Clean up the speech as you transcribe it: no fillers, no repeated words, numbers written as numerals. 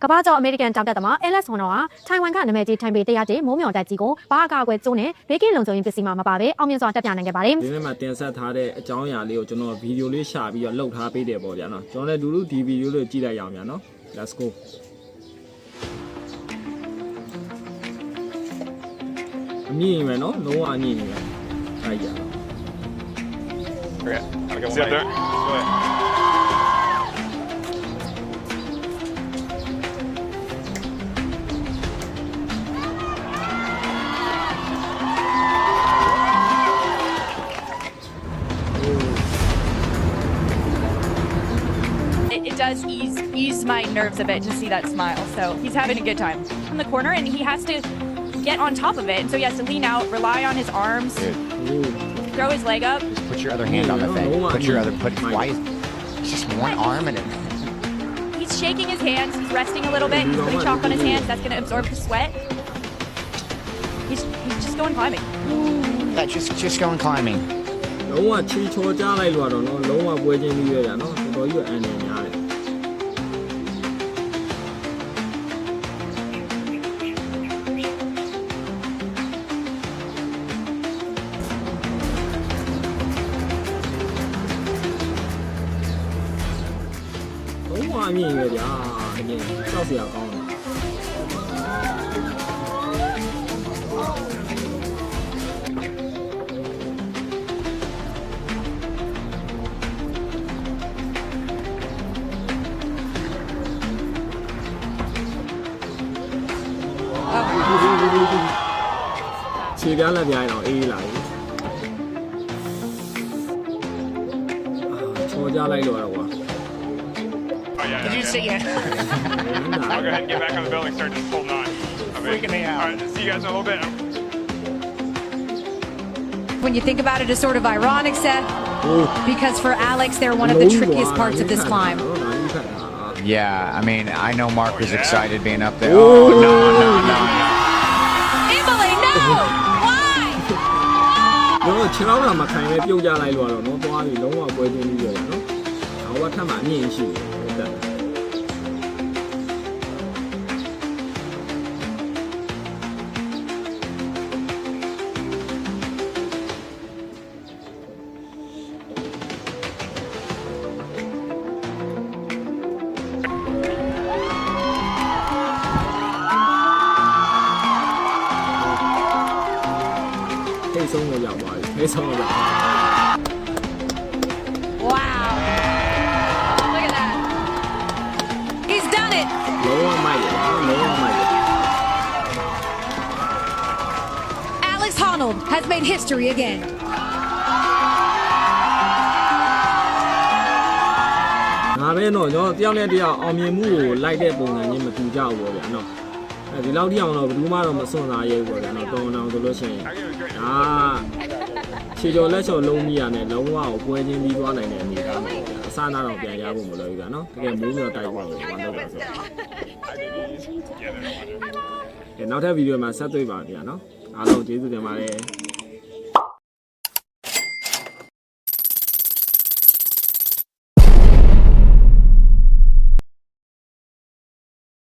ကမ္ဘာကျော်အမေရိကန်တောင်တက်သမား Alex Honnold ဟာထိုင်ဝမ်ကနာမည်ကြီးထိုင်ပေ100ကျင်းမိုးမြော်တက်ကြီးကိုဘာအကာအကွယ်ကျိုးနဲ့ဘေးကင်းလုံခြုံရေးပစ္စည်းမှမပါဘဲအောင်မြင်စွာတက်ပြနိုင်ခဲ့ပါတယ်။ဒီနေ့မှာတင်ဆက်ထားတဲ့အကြောင်းအရာလေးကိုကျွန်တော်ဗီဒီယိုလေးရှာပြီးတော့လှုပ်ထားပေးတယ်ပေါ့ဗျာနော်။ကျွန်တော်လည်းလူဒီဗီဒီယိုလေးကြည့်လိုက်ရအောင်ဗျာနော်။ Let's go အမြင့်ပဲနော်လုံးဝအမြင့်နေပဲ။အဲ့ကြ။ Okay. See up there? Go ahead. It does ease my nerves a bit to see that smile. So he's having a good time in the corner, and he has to get on top of it. And so he has to lean out, rely on his arms, throw his leg up. Just put your other hand on the thing. Why is it's just one arm and it? He's shaking his hands. He's resting a little bit. He's putting chalk on his hands. That's going to absorb the sweat. He's just going climbing. That's just going climbing. လုံးဝချီချောကြားလိုက်လို့တော့နော်လုံးဝပွဲချင်းပြီးရတာနော်တော်တော်ကြီးအန်နေများတယ်လုံးဝအမြင့်ရွယ်ဗျာအမြင့်ကြောက်စရာကောင်းတယ်ခြေပြားလက်ပြားရင်တော့အေးလာပြီချောကြားလိုက်လို့တော့ကွာ Oh, yeah. Did you see it? I'll go ahead and get back on the building, start just holding on. Freaking me out. All right, see you guys in a little bit. When you think about it, it's sort of ironic, Seth, because for Alex, they're one of the trickiest parts of this climb. Yeah, I mean, I know Mark was excited being up there. Oh, no. Emily, no! Why? တော့ခြေထောက်တော့မခံပဲပြုတ်ကြလိုက်လို့တော့နော်သွားပြီလုံးဝပွဲချင်းပြီးရတာနော်။ဟောကထပ်မှအမြင့်ရှိတယ်ဟုတ်တယ်ထိတ်ဆုံးလို့ရောက်သွားပြီထိတ်ဆုံးလို့ရောက် Wow. Look at that. He's done it. လုံးဝမိုက်တယ်လုံးဝမိုက်တယ် Alex Honnold has made history again. ငါပဲတော့ကျွန်တော်တယောက်နဲ့တယောက်အောင်မြင်မှုကိုလိုက်တဲ့ပုံစံချင်းမတူကြဘူးပေါ့ဗျာနော်အဲဒီလောက်ထိအောင်တော့ဘယ်သူမှတော့မစွန့်စားရဲဘူးပေါ့ဗျာနော်တောင်းတောင်းဆိုလို့ရှိရင်ဒါခြေကျော်လက်ချော်လုံးကြီးရတယ်လုံးဝကိုပွဲချင်းပြီးသွားနိုင်တဲ့အနေအထားမှာပေါ့ဗျာအစနာတော့ပြန်ရဖို့မလွယ်ဘူးဗျာနော်တကယ်မိုးမြော်တိုက်ပွဲကိုမလုပ်ပါဘူးနောက်ထပ်ဗီဒီယိုမှာဆက်တွေ့ပါဗျာနော်အားလုံးကျေးဇူးတင်ပါတယ်